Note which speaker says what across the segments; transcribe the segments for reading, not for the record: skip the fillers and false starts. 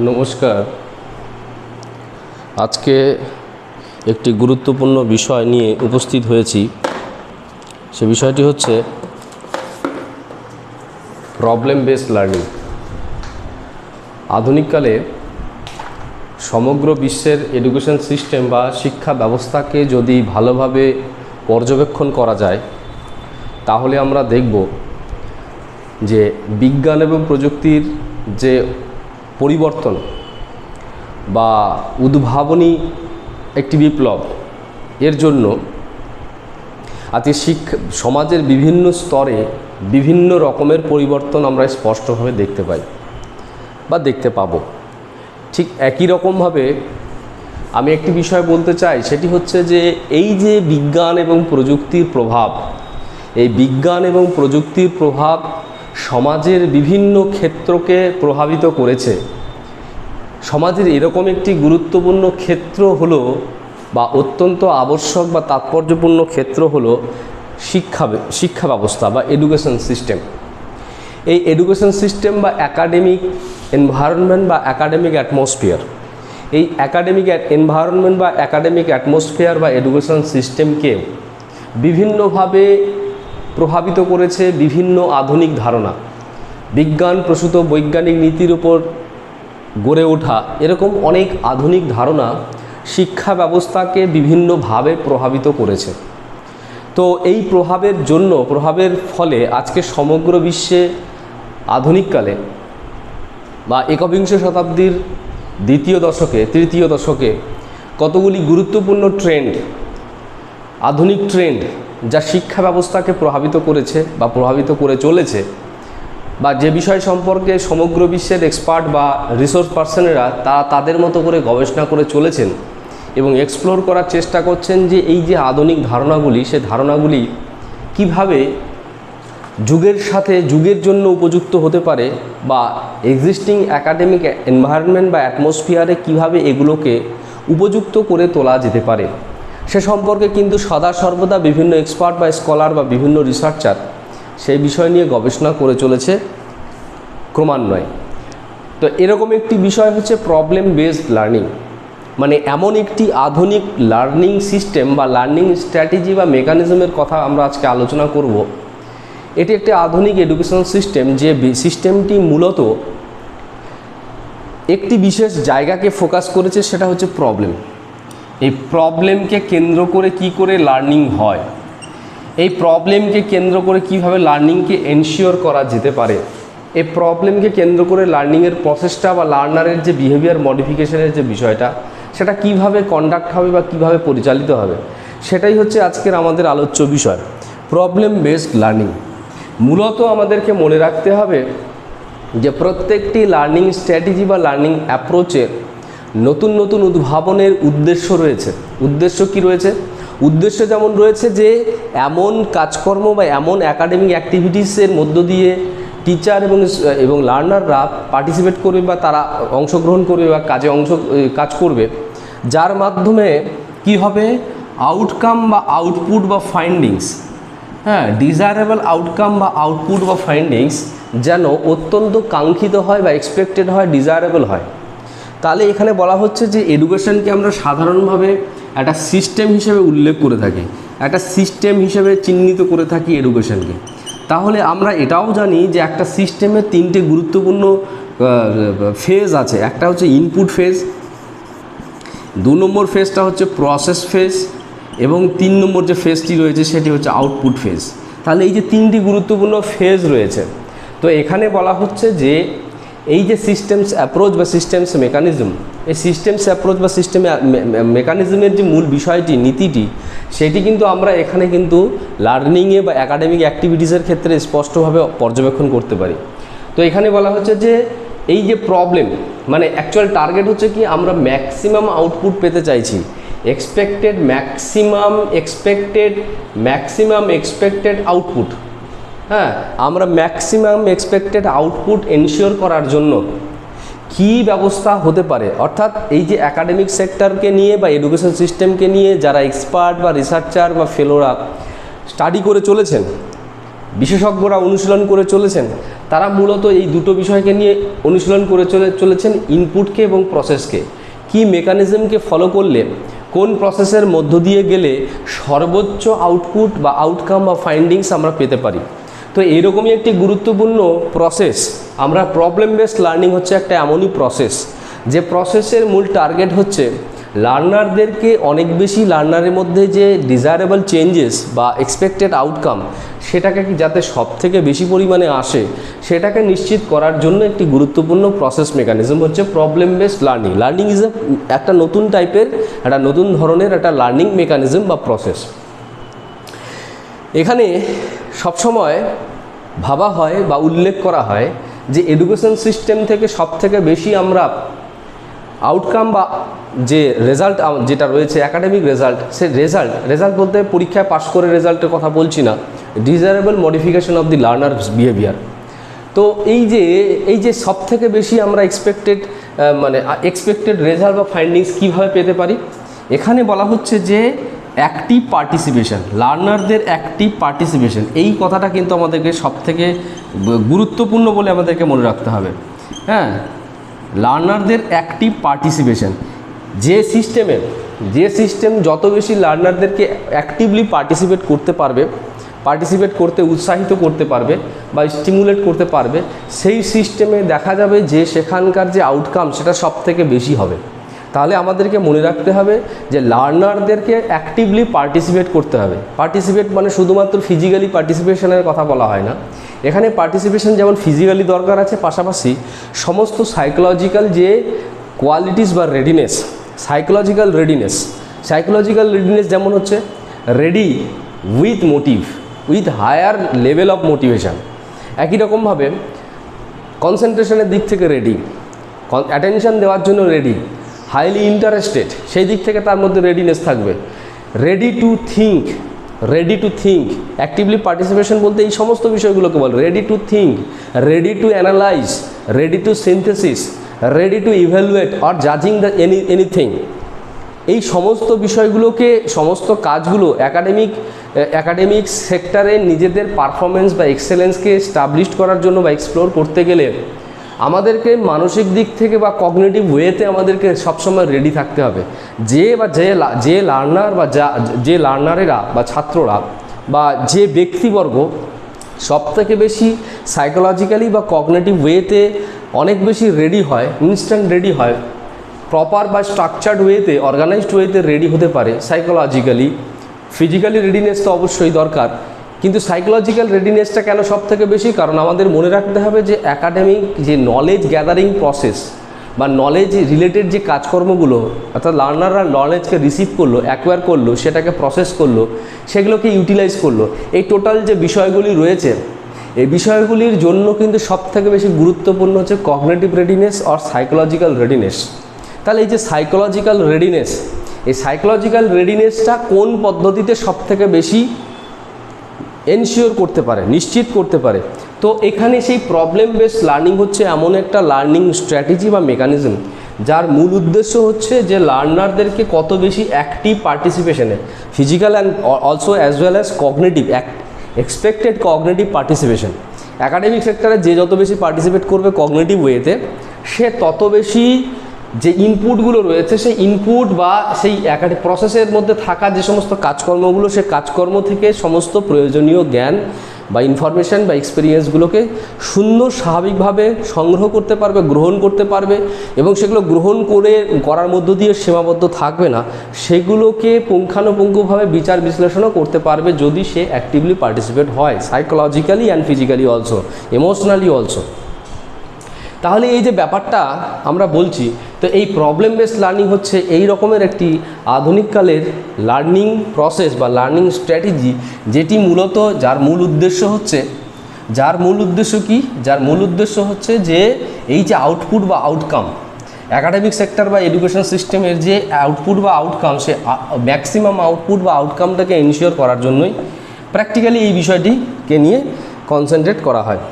Speaker 1: নমস্কার। আজকে একটি গুরুত্বপূর্ণ বিষয় নিয়ে উপস্থিত হয়েছি। সে বিষয়টি হচ্ছে প্রবলেম বেসড লার্নিং। আধুনিককালে সমগ্র বিশ্বের এডুকেশন সিস্টেম বা শিক্ষা ব্যবস্থাকে যদি ভালোভাবে পর্যবেক্ষণ করা যায় তাহলে আমরা দেখব যে বিজ্ঞান এবং প্রযুক্তির যে পরিবর্তন বা উদ্ভাবনী একটি বিপ্লব, এর জন্য আজকে সমাজের বিভিন্ন স্তরে বিভিন্ন রকমের পরিবর্তন আমরা স্পষ্টভাবে দেখতে পাই বা দেখতে পাবো। ঠিক একই রকমভাবে আমি একটি বিষয় বলতে চাই, সেটি হচ্ছে যে এই যে বিজ্ঞান এবং প্রযুক্তির প্রভাব, এই বিজ্ঞান এবং প্রযুক্তির প্রভাব সমাজের বিভিন্ন ক্ষেত্রকে প্রভাবিত করেছে। সমাজের এরকম একটি গুরুত্বপূর্ণ ক্ষেত্র হলো বা অত্যন্ত আবশ্যক বা তাৎপর্যপূর্ণ ক্ষেত্র হলো শিক্ষা ব্যবস্থা বা এডুকেশন সিস্টেম। এই এডুকেশন সিস্টেম বা একাডেমিক এনভায়রনমেন্ট বা একাডেমিক অ্যাটমসফিয়ার, এই একাডেমিক এনভায়রনমেন্ট বা একাডেমিক অ্যাটমসফিয়ার বা এডুকেশন সিস্টেমকে বিভিন্নভাবে প্রভাবিত করেছে বিভিন্ন আধুনিক ধারণা। বিজ্ঞান প্রসূত বৈজ্ঞানিক নীতির উপর গড়ে ওঠা এরকম অনেক আধুনিক ধারণা শিক্ষা ব্যবস্থাকে বিভিন্নভাবে প্রভাবিত করেছে। তো এই প্রভাবের ফলে আজকে সমগ্র বিশ্বে আধুনিককালে বা একবিংশ শতাব্দীর দ্বিতীয় দশকে তৃতীয় দশকে কতগুলি গুরুত্বপূর্ণ আধুনিক ট্রেন্ড যা শিক্ষা ব্যবস্থাকে প্রভাবিত করেছে বা প্রভাবিত করে চলেছে, বা যে বিষয় সম্পর্কে সমগ্র বিশ্বের এক্সপার্ট বা রিসোর্স পার্সনেরা তাদের মতো করে গবেষণা করে চলেছেন এবং এক্সপ্লোর করার চেষ্টা করছেন যে এই যে আধুনিক ধারণাগুলি, সে ধারণাগুলি কিভাবে যুগের সাথে যুগের জন্য উপযুক্ত হতে পারে বা এক্সিস্টিং একাডেমিক এনভায়রনমেন্ট বা অ্যাটমসফিয়ারে কিভাবে এগুলোকে উপযুক্ত করে তোলা যেতে পারে, সে সম্পর্কে কিন্তু সদা সর্বদা বিভিন্ন এক্সপার্ট বা স্কলার বা বিভিন্ন রিসার্চার সেই বিষয় নিয়ে গবেষণা করে চলেছে ক্রমান্বয়ে। তো এরকম একটি বিষয় হচ্ছে প্রবলেম বেসড লার্নিং, মানে এমন একটি আধুনিক লার্নিং সিস্টেম বা লার্নিং স্ট্র্যাটেজি বা মেকানিজমের কথা আমরা আজকে আলোচনা করব। এটি একটি আধুনিক এডুকেশন সিস্টেম, যে সিস্টেমটি মূলত একটি বিশেষ জায়গাকে ফোকাস করেছে, সেটা হচ্ছে প্রবলেম। এই প্রবলেমকে কেন্দ্র করে কি করে লার্নিং হয়, এই প্রবলেমকে কেন্দ্র করে কিভাবে লার্নিংকে এনশিওর করা যেতে পারে, এই প্রবলেমকে কেন্দ্র করে লার্নিংয়ের প্রসেসটা বা লার্নারের যে বিহেভিয়ার মডিফিকেশনের যে বিষয়টা, সেটা কিভাবে কন্ডাক্ট হবে বা কিভাবে পরিচালিত হবে, সেটাই হচ্ছে আজকের আমাদের আলোচ্য বিষয়, প্রবলেম বেসড লার্নিং। মূলত আমাদেরকে মনে রাখতে হবে যে প্রত্যেকটি লার্নিং স্ট্র্যাটেজি বা লার্নিং অ্যাপ্রোচের নতুন নতুন উদ্ভাবনের উদ্দেশ্য রয়েছে। উদ্দেশ্য কি রয়েছে? উদ্দেশ্য যেমন রয়েছে যে এমন কাজকর্ম বা এমন একাডেমিক অ্যাক্টিভিটিসের মধ্য দিয়ে টিচার এবং লার্নাররা পার্টিসিপেট করবে বা তারা অংশগ্রহণ করবে বা কাজ করবে, যার মাধ্যমে কি হবে, আউটকাম বা আউটপুট বা ফাইন্ডিংস, ডিজায়ারেবল আউটকাম বা আউটপুট বা ফাইন্ডিংস যেন অত্যন্ত কাঙ্ক্ষিত হয় বা এক্সপেক্টেড হয়, ডিজায়ারেবল হয়। তাহলে এখানে বলা হচ্ছে যে এডুকেশনকে আমরা সাধারণভাবে একটা সিস্টেম হিসেবে উল্লেখ করে থাকি, একটা সিস্টেম হিসেবে চিহ্নিত করে থাকি এডুকেশনকে। তাহলে আমরা এটাও জানি যে একটা সিস্টেমের তিনটে গুরুত্বপূর্ণ ফেজ আছে। একটা হচ্ছে ইনপুট ফেজ, 2 নম্বর ফেজটা হচ্ছে প্রসেস ফেজ, এবং 3 নম্বর যে ফেজটি রয়েছে সেটি হচ্ছে আউটপুট ফেজ। তাহলে এই যে তিনটি গুরুত্বপূর্ণ ফেজ রয়েছে, তো এখানে বলা হচ্ছে যে এই যে সিস্টেমস অ্যাপ্রোচ বা সিস্টেমস মেকানিজম, এই সিস্টেমস অ্যাপ্রোচ বা সিস্টেম মেকানিজমের যে মূল বিষয়টি, নীতিটি, সেটি কিন্তু আমরা এখানে কিন্তু লার্নিংয়ে বা একাডেমিক অ্যাক্টিভিটিসের ক্ষেত্রে স্পষ্টভাবে পর্যবেক্ষণ করতে পারি। তো এখানে বলা হচ্ছে যে এই যে প্রবলেম, মানে অ্যাকচুয়াল টার্গেট হচ্ছে কি, আমরা ম্যাক্সিমাম আউটপুট পেতে চাইছি, ম্যাক্সিমাম এক্সপেক্টেড আউটপুট। আমরা ম্যাক্সিমাম এক্সপেক্টেড আউটপুট এনশিওর করার জন্য কি ব্যবস্থা হতে পারে, অর্থাৎ এই যে একাডেমিক সেক্টরকে নিয়ে বা এডুকেশন সিস্টেমকে নিয়ে যারা এক্সপার্ট বা রিসার্চার বা ফেলোরা স্টাডি করে চলেছেন, বিশেষজ্ঞরা অনুশীলন করে চলেছেন, তারা মূলত এই দুটো বিষয়কে নিয়ে অনুশীলন করে চলেছেন, ইনপুটকে এবং প্রসেসকে। কি মেকানিজমকে ফলো করলে কোন প্রসেসের মধ্য দিয়ে গেলে সর্বোচ্চ আউটপুট বা আউটকাম বা ফাইন্ডিংস আমরা পেতে পারি। তো এইরকমই একটি গুরুত্বপূর্ণ প্রসেস, আমরা প্রবলেম বেসড লার্নিং হচ্ছে একটা এমনই প্রসেস যে প্রসেসের মূল টার্গেট হচ্ছে লার্নারদেরকে অনেক বেশি লার্নারের মধ্যে যে ডিজায়ারেবল চেঞ্জেস বা এক্সপেক্টেড আউটকাম সেটাকে যাতে সব থেকে বেশি পরিমাণে আসে সেটাকে নিশ্চিত করার জন্য একটি গুরুত্বপূর্ণ প্রসেস মেকানিজম হচ্ছে problem based learning. Learning is একটা নতুন টাইপের, একটা নতুন ধরনের একটা লার্নিং মেকানিজম বা প্রসেস। এখানে সবসময় ভাবা হয় বা উল্লেখ করা হয় যে এডুকেশন সিস্টেম থেকে সব থেকে বেশি আমরা আউটকাম বা যে রেজাল্ট যেটা রয়েছে একাডেমিক রেজাল্ট, সে রেজাল্ট বলতে পরীক্ষায় পাশ করে রেজাল্টের কথা বলছি না, desirable modification of the learners behaviour. তো এই যে সব থেকে বেশি আমরা এক্সপেক্টেড রেজাল্ট বা ফাইন্ডিংস কীভাবে পেতে পারি, এখানে বলা হচ্ছে যে অ্যাক্টিভ পার্টিসিপেশন, লার্নারদের অ্যাক্টিভ পার্টিসিপেশন, এই কথাটা কিন্তু আমাদেরকে সব থেকে গুরুত্বপূর্ণ বলে আমাদেরকে মনে রাখতে হবে। হ্যাঁ, লার্নারদের অ্যাক্টিভ পার্টিসিপেশন, যে সিস্টেম যত বেশি লার্নারদেরকে অ্যাক্টিভলি পার্টিসিপেট করতে উৎসাহিত করতে পারবে বা স্টিমুলেট করতে পারবে, সেই সিস্টেমে দেখা যাবে যে সেখানকার যে আউটকাম সেটা সব থেকে বেশি হবে। তাহলে আমাদেরকে মনে রাখতে হবে যে লার্নারদেরকে অ্যাক্টিভলি পার্টিসিপেট করতে হবে। পার্টিসিপেট মানে শুধুমাত্র ফিজিক্যালি পার্টিসিপেশনের কথা বলা হয় না, এখানে পার্টিসিপেশন যেমন ফিজিক্যালি দরকার আছে, পাশাপাশি সমস্ত সাইকোলজিক্যাল যে কোয়ালিটিস বা রেডিনেস, সাইকোলজিক্যাল রেডিনেস যেমন হচ্ছে ready with motive, with higher level of motivation. একই রকমভাবে কনসেন্ট্রেশনের দিক থেকে রেডি, অ্যাটেনশন দেওয়ার জন্য রেডি, হাইলি ইন্টারেস্টেড সেই দিক থেকে তার মধ্যে রেডিনেস থাকবে। Ready to think, actively participation বলতে এই সমস্ত বিষয়গুলোকে বলে। Ready to think, ready to analyse, ready to synthesis, ready to evaluate or জাজিং দ্য এনিথিং। এই সমস্ত বিষয়গুলোকে, সমস্ত কাজগুলো একাডেমিক সেক্টরে নিজেদের পারফরমেন্স বা এক্সেলেন্সকে এস্টাবলিশ করার জন্য বা এক্সপ্লোর করতে গেলে আমাদেরকে মানসিক দিক থেকে বা কগনিটিভ ওয়েতে আমাদেরকে সবসময় রেডি থাকতে হবে। যে লার্নার বা যে লার্নারেরা বা ছাত্ররা বা যে ব্যক্তিবর্গ সব থেকে বেশি সাইকোলজিক্যালি বা কগনিটিভ ওয়েতে অনেক বেশি রেডি হয়, ইনস্ট্যান্ট রেডি হয়, প্রপার বা স্ট্রাকচার্ড ওয়েতে, অর্গানাইজড ওয়েতে রেডি হতে পারে সাইকোলজিক্যালি। ফিজিক্যালি রেডিনেস তো অবশ্যই দরকার, কিন্তু সাইকোলজিক্যাল রেডিনেসটা কেন সব থেকে বেশি? কারণ আমাদের মনে রাখতে হবে যে একাডেমিক যে নলেজ গ্যাদারিং প্রসেস বা নলেজ রিলেটেড যে কাজকর্মগুলো, অর্থাৎ লার্নাররা নলেজকে রিসিভ করলো, অ্যাকোয়ার করলো, সেটাকে প্রসেস করলো, সেগুলোকে ইউটিলাইজ করলো, এই টোটাল যে বিষয়গুলি রয়েছে, এই বিষয়গুলির জন্য কিন্তু সব থেকে বেশি গুরুত্বপূর্ণ হচ্ছে কগনিটিভ রেডিনেস আর সাইকোলজিক্যাল রেডিনেস। তাহলে এই যে সাইকোলজিক্যাল রেডিনেস, এই সাইকোলজিক্যাল রেডিনেসটা কোন পদ্ধতিতে সব থেকে বেশি এনশিওর করতে পারে, নিশ্চিত করতে পারে? তো এখানে সেই প্রবলেম বেসড লার্নিং হচ্ছে এমন একটা লার্নিং স্ট্র্যাটেজি বা মেকানিজম যার মূল উদ্দেশ্য হচ্ছে যে লার্নারদেরকে কত বেশি অ্যাক্টিভ পার্টিসিপেশনে, physical and also as well as cognitive, expected cognitive participation. Academic সেক্টরে যে যত বেশি পার্টিসিপেট করবে কগনিটিভ ওয়েতে, সে তত বেশি যে ইনপুটগুলো রয়েছে সেই ইনপুট বা সেই প্রসেসের মধ্যে থাকা যে সমস্ত কাজকর্মগুলো, সে কাজকর্ম থেকে সমস্ত প্রয়োজনীয় জ্ঞান বা ইনফরমেশান বা এক্সপিরিয়েন্সগুলোকে সুন্দর স্বাভাবিকভাবে সংগ্রহ করতে পারবে, গ্রহণ করতে পারবে, এবং সেগুলো গ্রহণ করার মধ্য দিয়ে সীমাবদ্ধ থাকবে না, সেগুলোকে পুঙ্খানুপুঙ্খভাবে বিচার বিশ্লেষণও করতে পারবে যদি সে অ্যাক্টিভলি পার্টিসিপেট হয়, psychologically and physically also, emotionally also. তাহলে এই যে ব্যাপারটা আমরা বলছি, তো এই প্রবলেম বেসড লার্নিং হচ্ছে এই রকমের একটি আধুনিককালের লার্নিং প্রসেস বা লার্নিং স্ট্র্যাটেজি, যেটি মূলত যার মূল উদ্দেশ্য হচ্ছে যে এই যে আউটপুট বা আউটকাম, একাডেমিক সেক্টর বা এডুকেশন সিস্টেমের যে আউটপুট বা আউটকাম, সে ম্যাক্সিমাম আউটপুট বা আউটকামটাকে এনশিওর করার জন্যই প্র্যাকটিক্যালি এই বিষয়টিকে নিয়ে কনসেন্ট্রেট করা হয়,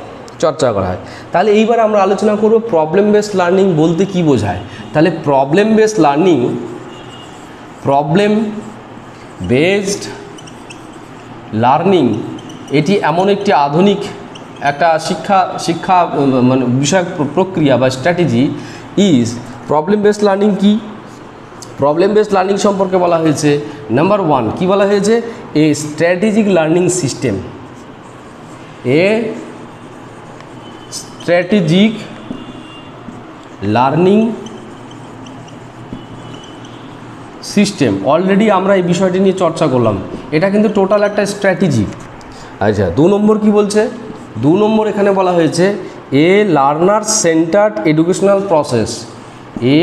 Speaker 1: চর্চা করা হয়। তাহলে এইবার আমরা আলোচনা করব প্রবলেম বেসড লার্নিং বলতে কি বোঝায়। তাহলে প্রবলেম বেসড লার্নিং এটি এমন একটি আধুনিক একটা শিক্ষা মানে বিষয়ক প্রক্রিয়া বা strategy is problem based learning. কি প্রবলেম বেসড লার্নিং সম্পর্কে বলা হয়েছে নাম্বার 1 কি বলা হয়েছে, এ স্ট্র্যাটেজিক লার্নিং সিস্টেম, এ স্ট্র্যাটেজিক লার্নিং সিস্টেম। অলরেডি আমরা এই বিষয়টি নিয়ে চর্চা করলাম, এটা কিন্তু টোটাল একটা স্ট্র্যাটেজি। আচ্ছা 2 নম্বর কি বলছে, 2 নম্বর এখানে বলা হয়েছে এ লার্নার সেন্টার্ড এডুকেশনাল প্রসেস, এ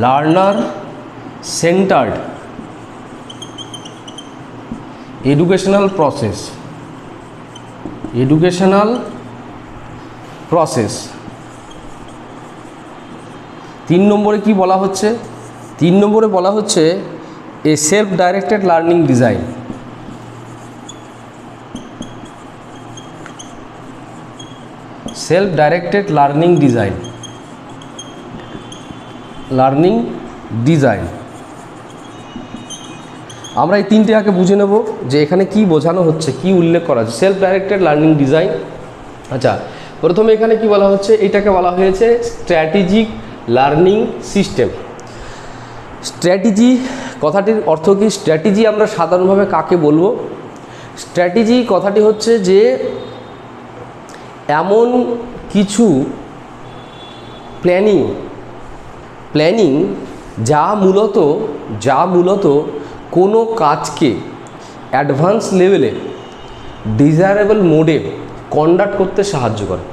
Speaker 1: learner centred educational process, educational process. 3 নম্বরে কি বলা হচ্ছে, 3 নম্বরে বলা হচ্ছে a self directed learning design, self directed learning design, learning design. আমরা এই 3টে আগে বুঝে নেব যে এখানে কি বোঝানো হচ্ছে, কি উল্লেখ করা হচ্ছে সেলফ ডাইরেক্টেড লার্নিং ডিজাইন। আচ্ছা প্রথমে এখানে কি বলা হচ্ছে, এটাকে বলা হয়েছে স্ট্র্যাটেজিক লার্নিং সিস্টেম। স্ট্র্যাটেজি কথাটির অর্থ কি, স্ট্র্যাটেজি আমরা সাধারণভাবে কাকে বলবো, স্ট্র্যাটেজি কথাটি হচ্ছে যে এমন কিছু প্ল্যানিং যা মূলত কোনো কাজকে অ্যাডভান্স লেভেলে ডিজায়ারেবল মোডে কন্ডাক্ট করতে সাহায্য করে।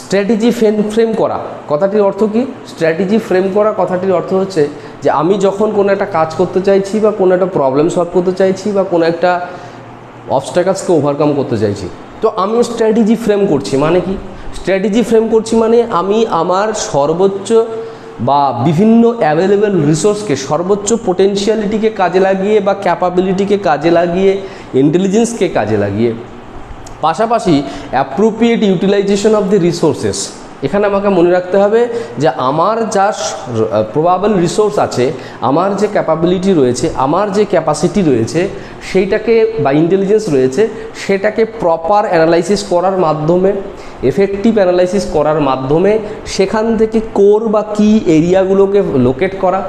Speaker 1: স্ট্র্যাটেজি ফ্রেম করা কথাটির অর্থ কি, স্ট্র্যাটেজি ফ্রেম করা কথাটির অর্থ হচ্ছে যে আমি যখন কোনো একটা কাজ করতে চাইছি বা কোনো একটা প্রবলেম সলভ করতে চাইছি বা কোনো একটা অবস্ট্যাকলসকে ওভারকাম করতে চাইছি, তো আমি স্ট্র্যাটেজি ফ্রেম করছি। মানে কি, স্ট্র্যাটেজি ফ্রেম করছি মানে আমি আমার সর্বোচ্চ বা বিভিন্ন অ্যাভেলেবেল রিসোর্সকে, সর্বোচ্চ পোটেনশিয়ালিটিকে কাজে লাগিয়ে বা ক্যাপাবিলিটিকে কাজে লাগিয়ে, ইন্টেলিজেন্সকে কাজে লাগিয়ে, পাশাপাশি appropriate utilisation of the resources. এখানে আমাকে মনে রাখতে হবে যে আমার যা প্রবাবল রিসোর্স আছে, আমার যে ক্যাপাবিলিটি রয়েছে, আমার যে ক্যাপাসিটি রয়েছে, সেইটাকে বা ইন্টেলিজেন্স রয়েছে, সেটাকে প্রপার অ্যানালাইসিস করার মাধ্যমে, এফেক্টিভ অ্যানালাইসিস করার মাধ্যমে সেখান থেকে কোর বা কি এরিয়াগুলোকে লোকেট করা,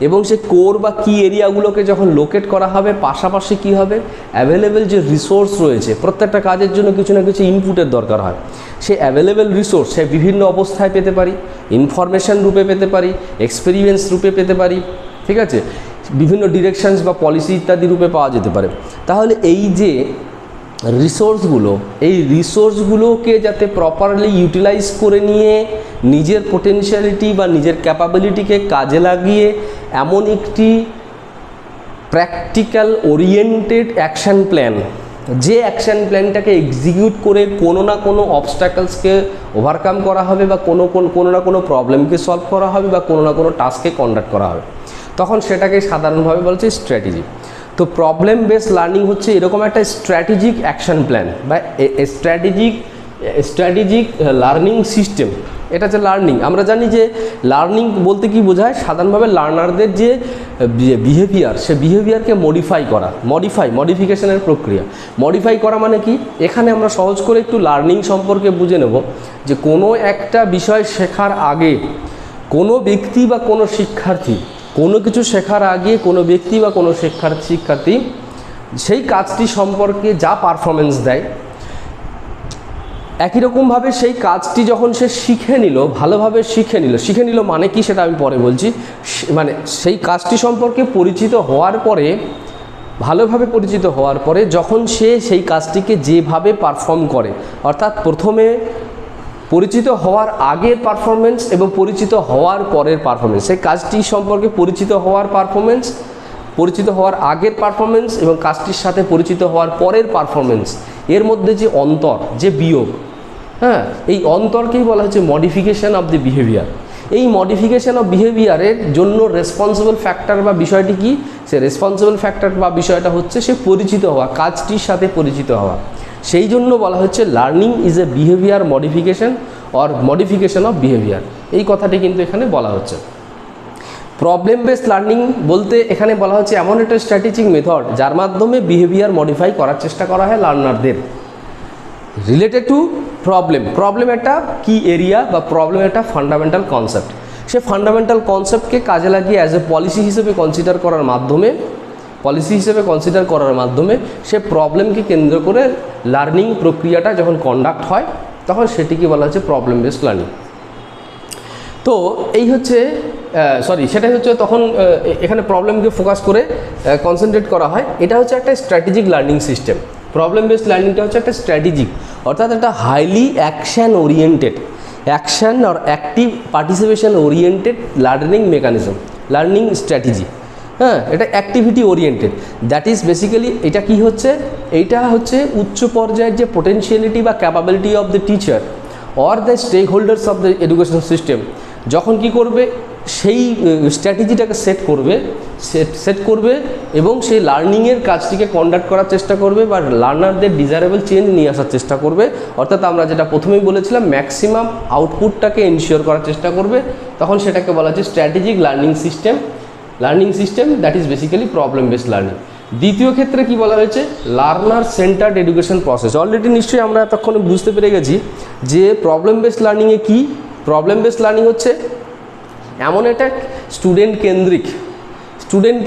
Speaker 1: এবং সেই কোর বা কি এরিয়াগুলোকে যখন লোকেট করা হবে, পাশাপাশি কি হবে, অ্যাভেলেবেল যে রিসোর্স রয়েছে, প্রত্যেকটা কাজের জন্য কিছু না কিছু ইনপুটের দরকার হয়, সেই অ্যাভেলেবেল রিসোর্স সে বিভিন্ন অবস্থায় পেতে পারি, ইনফরমেশান রূপে পেতে পারি, এক্সপেরিয়েন্স রূপে পেতে পারি, ঠিক আছে, বিভিন্ন ডিরেকশনস বা পলিসি ইত্যাদি রূপে পাওয়া যেতে পারে। তাহলে এই যে রিসোর্সগুলো, এই রিসোর্সগুলোকে যাতে প্রপারলি ইউটিলাইজ করে নিয়ে নিজের পোটেনশিয়ালিটি বা নিজের ক্যাপাবিলিটিকে কাজে লাগিয়ে এমন একটি প্র্যাকটিক্যাল ওরিয়েন্টেড অ্যাকশান প্ল্যান, যে অ্যাকশান প্ল্যানটাকে এক্সিকিউট করে কোনো না কোনো অবস্ট্যাকলসকে ওভারকাম করা হবে বা কোনো না কোনো প্রবলেমকে সলভ করা হবে বা কোনো না কোনো টাস্ককে কন্ডাক্ট করা হবে, তখন সেটাকে সাধারণভাবে বলছে স্ট্র্যাটেজি। তো প্রবলেম বেসড লার্নিং হচ্ছে এরকম একটা স্ট্র্যাটেজিক অ্যাকশন প্ল্যান বা স্ট্র্যাটেজিক লার্নিং সিস্টেম। এটা হচ্ছে লার্নিং। আমরা জানি যে লার্নিং বলতে কি বোঝায়, সাধারণভাবে লার্নারদের যে বিহেভিয়ার, সে বিহেভিয়ারকে মডিফিকেশনের প্রক্রিয়া। মডিফাই করা মানে কি, এখানে আমরা সহজ করে একটু লার্নিং সম্পর্কে বুঝে নেব যে কোনো একটা বিষয় শেখার আগে কোনো ব্যক্তি বা কোনো শিক্ষার্থী, কোনো কিছু শেখার আগে কোনো ব্যক্তি বা কোনো শিক্ষার্থী সেই কাজটি সম্পর্কে যা পারফরমেন্স দেয়, একই রকমভাবে সেই কাজটি যখন সে শিখে নিল, ভালোভাবে শিখে নিল মানে কি সেটা আমি পরে বলছি, মানে সেই কাজটি সম্পর্কে পরিচিত হওয়ার পরে, ভালোভাবে পরিচিত হওয়ার পরে যখন সে সেই কাজটিকে যেভাবে পারফর্ম করে, অর্থাৎ প্রথমে পরিচিত হওয়ার আগের পারফরমেন্স এবং পরিচিত হওয়ার পরের পারফরমেন্স, সেই কাজটি সম্পর্কে পরিচিত হওয়ার পারফরমেন্স, পরিচিত হওয়ার আগের পারফরমেন্স এবং কাজটির সাথে পরিচিত হওয়ার পরের পারফরমেন্স, এর মধ্যে যে অন্তর, যে বিয়োগ, হ্যাঁ, এই অন্তরকেই বলা হচ্ছে মডিফিকেশান অফ দি বিহেভিয়ার। এই মডিফিকেশান অফ বিহেভিয়ারের জন্য রেসপন্সিবল ফ্যাক্টর বা বিষয়টি কি, সে রেসপন্সিবল ফ্যাক্টর বা বিষয়টা হচ্ছে সে পরিচিত হওয়া, কাজটির সাথে পরিচিত হওয়া। সেই জন্য বলা হচ্ছে learning is A behaviour modification or modification of behaviour. এই কথাটি কিন্তু এখানে বলা হচ্ছে। প্রবলেম বেসড লার্নিং বলতে এখানে বলা হচ্ছে এমন একটা স্ট্র্যাটেজিক মেথড যার মাধ্যমে বিহেভিয়ার মডিফাই করার চেষ্টা করা হয় লার্নারদের রিলেটেড টু প্রবলেম একটা কি এরিয়া বা প্রবলেম একটা ফান্ডামেন্টাল কনসেপ্ট। সে ফান্ডামেন্টাল কনসেপ্টকে কাজে লাগিয়ে অ্যাজ এ পলিসি হিসেবে কনসিডার করার মাধ্যমে সে প্রবলেমকে কেন্দ্র করে লার্নিং প্রক্রিয়াটা যখন কন্ডাক্ট হয় তখন সেটিকে বলা হচ্ছে প্রবলেম বেসড লার্নিং। তো এই হচ্ছে সেটাই হচ্ছে তখন এখানে প্রবলেমকে ফোকাস করে কনসেন্ট্রেট করা হয়। এটা হচ্ছে একটা strategic learning system. Problem based লার্নিংটা হচ্ছে একটা স্ট্র্যাটেজিক অর্থাৎ একটা highly action or active participation oriented learning mechanism, learning strategy. হ্যাঁ, এটা activity oriented. That is basically এটা কি হচ্ছে, এইটা হচ্ছে উচ্চ পর্যায়ের যে পোটেনশিয়ালিটি বা capability of the teacher or the stakeholders of the education system যখন কি করবে সেই স্ট্র্যাটেজিটাকে সেট করবে এবং সেই লার্নিংয়ের কাজটিকে কন্ডাক্ট করার চেষ্টা করবে বা লার্নারদের ডিজায়ারেবল চেঞ্জ নিয়ে আসার চেষ্টা করবে। অর্থাৎ আমরা যেটা প্রথমেই বলেছিলাম ম্যাক্সিমাম আউটপুটটাকে এনশিওর করার চেষ্টা করবে, তখন সেটাকে বলা হচ্ছে strategic learning system that is basically problem based learning. দ্বিতীয় ক্ষেত্রে কি বলা হয়েছে, learner centred education process. Already নিশ্চয়ই আমরা এতক্ষণে বুঝতে পেরে গেছি যে প্রবলেম বেসড লার্নিংয়ে কি। প্রবলেম বেসড লার্নিং হচ্ছে এমন একটা স্টুডেন্ট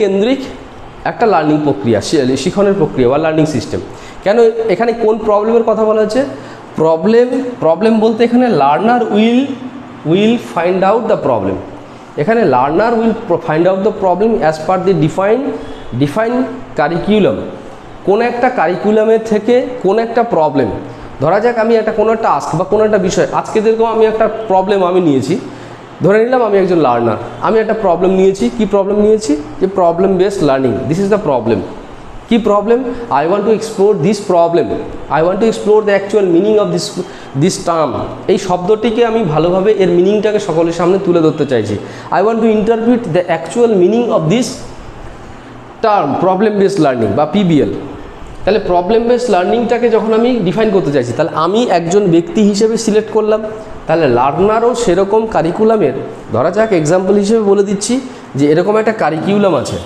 Speaker 1: কেন্দ্রিক একটা লার্নিং প্রক্রিয়া, শিক্ষণের প্রক্রিয়া বা লার্নিং সিস্টেম। কেন এখানে কোন প্রবলেমের কথা বলা হচ্ছে, প্রবলেম বলতে এখানে learner will find out the problem. এখানে learner will find out the problem as per the define curriculum. কোন একটা কারিকুলামের থেকে কোন একটা প্রবলেম, ধরা যাক আমি কোনো একটা আস্ক বা কোনো একটা বিষয়, আজকে যেরকম আমি একটা প্রবলেম আমি নিয়েছি, ধরে নিলাম আমি একজন লার্নার, আমি একটা প্রবলেম নিয়েছি। কি প্রবলেম নিয়েছি, যে problem based learning. This is the problem. কি problem, I want to explore this problem, I want to explore the actual meaning of this term. এই শব্দটিকে আমি ভালোভাবে এর মিনিংটাকে সকলের সামনে তুলে ধরতে চাইছি। I want two interpret the actual meaning of this term, problem based learning বা পিবিএল। তাহলে প্রবলেম বেসড লার্নিংটাকে যখন আমি ডিফাইন করতে চাইছি, তাহলে আমি একজন ব্যক্তি হিসেবে সিলেক্ট করলাম। তাহলে লার্নারও সেরকম কারিকুলামের, ধরা যাক এক্সাম্পল হিসেবে বলে দিচ্ছি যে এরকম একটা কারিকুলাম আছে,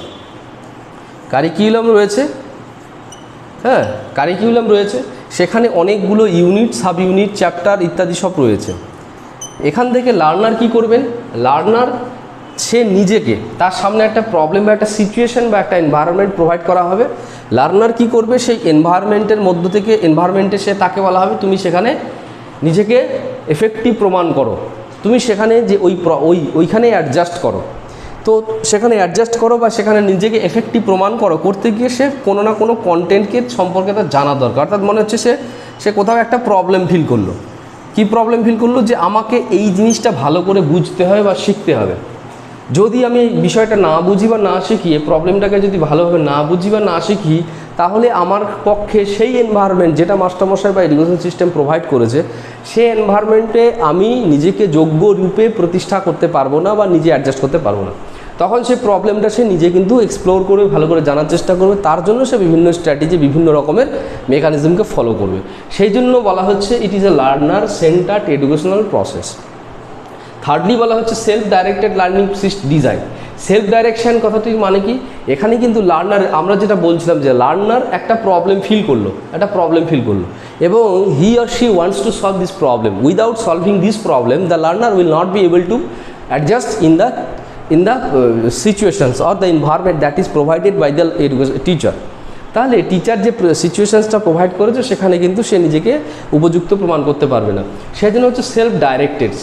Speaker 1: কারিকুলাম রয়েছে, সেখানে অনেকগুলো ইউনিট, সাব ইউনিট, চ্যাপ্টার ইত্যাদি সব রয়েছে। এখান থেকে লার্নার কি করবেন, লার্নার সে নিজেকে, তার সামনে একটা প্রবলেম বা একটা সিচুয়েশন বা একটা এনভায়রনমেন্ট প্রোভাইড করা হবে। লার্নার কি করবে, সেই এনভায়রনমেন্টের মধ্য থেকে সে তাকে বলা হবে তুমি সেখানে নিজেকে এফেক্টিভ প্রমাণ করো, তুমি সেখানে যে ওইখানে অ্যাডজাস্ট করো। তো সেখানে অ্যাডজাস্ট করো বা সেখানে নিজেকে এফেক্টিভ প্রমাণ করতে গিয়ে সে কোনো না কোনো কন্টেন্টকে সম্পর্কে তার জানা দরকার। অর্থাৎ মনে হচ্ছে সে কোথাও একটা প্রবলেম ফিল করলো। কি প্রবলেম ফিল করলো, যে আমাকে এই জিনিসটা ভালো করে বুঝতে হবে বা শিখতে হবে। যদি আমি এই বিষয়টা না বুঝি বা না শিখি, এই প্রবলেমটাকে যদি ভালোভাবে না বুঝি বা না শিখি, তাহলে আমার পক্ষে সেই এনভায়রনমেন্ট যেটা মাস্টারমশাই বা এডুকেশন সিস্টেম প্রোভাইড করেছে, সেই এনভায়রনমেন্টে আমি নিজেকে যোগ্য রূপে প্রতিষ্ঠা করতে পারবো না বা নিজে অ্যাডজাস্ট করতে পারবো না। তখন সেই প্রবলেমটা সে নিজে কিন্তু এক্সপ্লোর করবে, ভালো করে জানার চেষ্টা করবে। তার জন্য সে বিভিন্ন স্ট্র্যাটেজি, বিভিন্ন রকমের মেকানিজমকে ফলো করবে। সেই জন্য বলা হচ্ছে it is a learner centred educational process. Thirdly বলা হচ্ছে self directed learning design. Self direction কথাটির মানে কি, এখানে কিন্তু লার্নার, আমরা যেটা বলছিলাম যে লার্নার একটা প্রবলেম ফিল করলো এবং হি or she wants to solve this problem. Without solving this problem the learner will not be able to adjust in the situations or the environment that is provided by the teacher. তাহলে teacher যে সিচুয়েশনসটা provide করেছে সেখানে কিন্তু সে নিজেকে উপযুক্ত প্রমাণ করতে পারবে না। সেজন্য হচ্ছে সেলফ ডাইরেক্টেড।